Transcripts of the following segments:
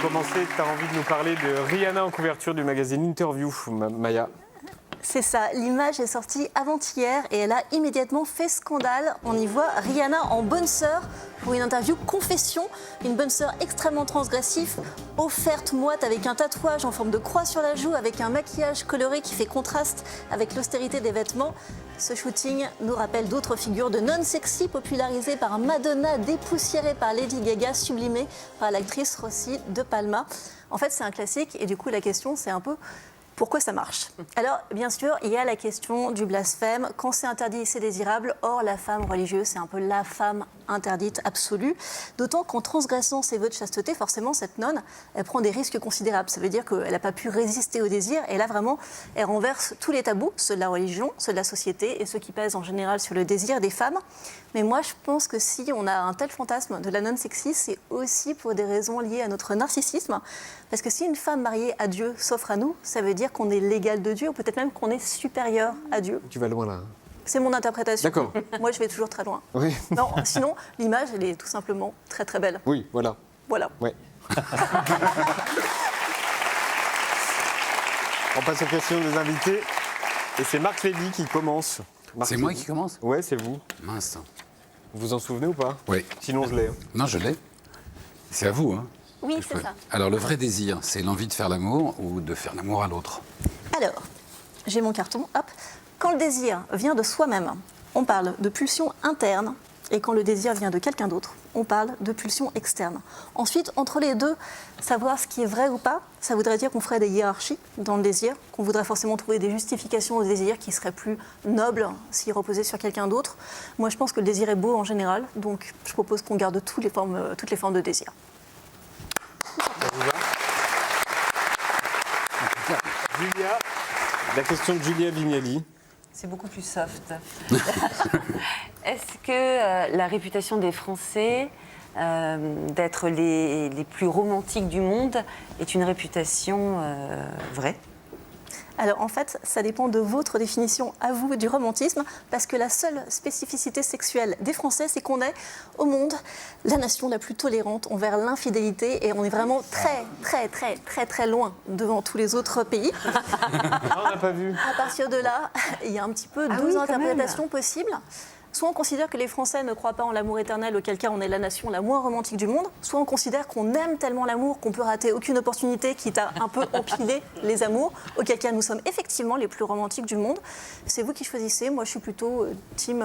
commencer, tu as envie de nous parler de Rihanna en couverture du magazine Interview, Maya. C'est ça, l'image est sortie avant-hier et elle a immédiatement fait scandale. On y voit Rihanna en bonne sœur pour une interview confession, une bonne sœur extrêmement transgressive, offerte moite avec un tatouage en forme de croix sur la joue, avec un maquillage coloré qui fait contraste avec l'austérité des vêtements. Ce shooting nous rappelle d'autres figures de non-sexy popularisées par Madonna, dépoussiérées par Lady Gaga, sublimées par l'actrice Rossi de Palma. En fait, c'est un classique et du coup, la question, c'est un peu... Pourquoi ça marche? Alors, bien sûr, il y a la question du blasphème. Quand c'est interdit, c'est désirable. Or, la femme religieuse, c'est un peu la femme interdite absolue. D'autant qu'en transgressant ses vœux de chasteté, forcément, cette nonne, elle prend des risques considérables. Ça veut dire qu'elle n'a pas pu résister au désir. Et là, vraiment, elle renverse tous les tabous, ceux de la religion, ceux de la société et ceux qui pèsent en général sur le désir des femmes. Mais moi, je pense que si on a un tel fantasme de la non-sexy, c'est aussi pour des raisons liées à notre narcissisme. Parce que si une femme mariée à Dieu s'offre à nous, ça veut dire qu'on est l'égal de Dieu, ou peut-être même qu'on est supérieur à Dieu. Tu vas loin là. C'est mon interprétation. D'accord. Moi, je vais toujours très loin. Oui. Non, sinon, l'image, elle est tout simplement très très belle. Oui, voilà. Voilà. Ouais. On passe aux questions des invités. Et c'est Marc Lévy qui commence. C'est moi qui commence? Ouais, c'est vous. Mince. Vous vous en souvenez ou pas? Oui. Sinon, je l'ai. Non, je l'ai. C'est à vous, hein? Oui, c'est ça. Alors, le vrai désir, c'est l'envie de faire l'amour ou de faire l'amour à l'autre? Alors, j'ai mon carton, hop. Quand le désir vient de soi-même, on parle de pulsion interne. Et quand le désir vient de quelqu'un d'autre, on parle de pulsion externe. Ensuite, entre les deux, savoir ce qui est vrai ou pas, ça voudrait dire qu'on ferait des hiérarchies dans le désir, qu'on voudrait forcément trouver des justifications au désir qui seraient plus nobles s'il reposait sur quelqu'un d'autre. Moi, je pense que le désir est beau en général, donc je propose qu'on garde toutes les formes de désir. Ça vous va? Julia, la question de Julia Vignali. C'est beaucoup plus soft. Est-ce que la réputation des Français d'être les plus romantiques du monde est une réputation vraie? Alors en fait, ça dépend de votre définition à vous du romantisme, parce que la seule spécificité sexuelle des Français, c'est qu'on est au monde la nation la plus tolérante envers l'infidélité, et on est vraiment très loin devant tous les autres pays. On n'a pas vu. À partir de là, il y a un petit peu deux interprétations possibles. Soit on considère que les Français ne croient pas en l'amour éternel, auquel cas on est la nation la moins romantique du monde. Soit on considère qu'on aime tellement l'amour qu'on peut rater aucune opportunité, quitte à un peu empiler les amours, auquel cas nous sommes effectivement les plus romantiques du monde. C'est vous qui choisissez. Moi, je suis plutôt team...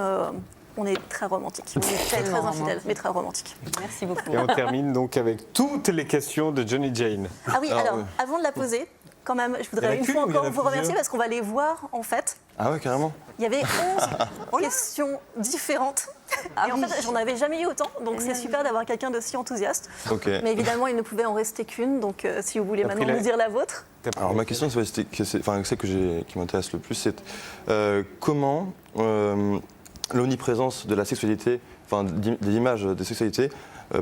on est très romantique. On est très infidèle, mais très romantique. Merci beaucoup. Et on termine donc avec toutes les questions de Johnny Jane. Ah oui, alors avant de la poser, quand même, je voudrais une fois encore vous remercier parce qu'on va les voir en fait. Ah ouais, carrément. Il y avait 11 questions différentes. Et en fait, j'en avais jamais eu autant, donc c'est super d'avoir quelqu'un d'aussi enthousiaste. Okay. Mais évidemment, il ne pouvait en rester qu'une, donc si vous voulez maintenant nous dire la vôtre. Alors ma question, celle qui m'intéresse le plus, c'est comment l'omniprésence de la sexualité, des images de sexualité,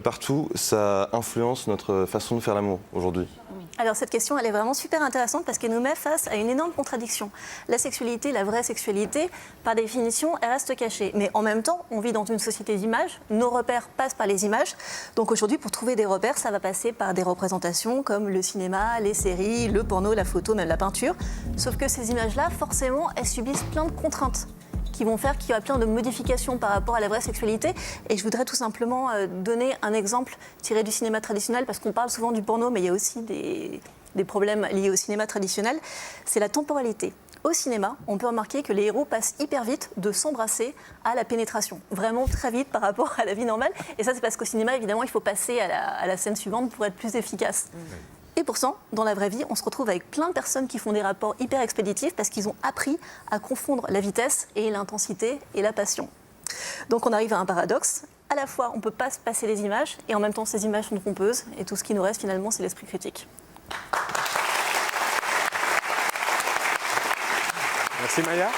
partout, ça influence notre façon de faire l'amour aujourd'hui. Alors cette question, elle est vraiment super intéressante parce qu'elle nous met face à une énorme contradiction. La sexualité, la vraie sexualité, par définition, elle reste cachée. Mais en même temps, on vit dans une société d'images, nos repères passent par les images. Donc aujourd'hui, pour trouver des repères, ça va passer par des représentations comme le cinéma, les séries, le porno, la photo, même la peinture. Sauf que ces images-là, forcément, elles subissent plein de contraintes qui vont faire qu'il y aura plein de modifications par rapport à la vraie sexualité. Et je voudrais tout simplement donner un exemple tiré du cinéma traditionnel, parce qu'on parle souvent du porno, mais il y a aussi des problèmes liés au cinéma traditionnel. C'est la temporalité. Au cinéma, on peut remarquer que les héros passent hyper vite de s'embrasser à la pénétration. Vraiment très vite par rapport à la vie normale. Et ça, c'est parce qu'au cinéma, évidemment, il faut passer à la scène suivante pour être plus efficace. Et pourtant, dans la vraie vie, on se retrouve avec plein de personnes qui font des rapports hyper expéditifs parce qu'ils ont appris à confondre la vitesse et l'intensité et la passion. Donc on arrive à un paradoxe. À la fois, on ne peut pas se passer les images et en même temps, ces images sont trompeuses. Et tout ce qui nous reste, finalement, c'est l'esprit critique. Merci Maya.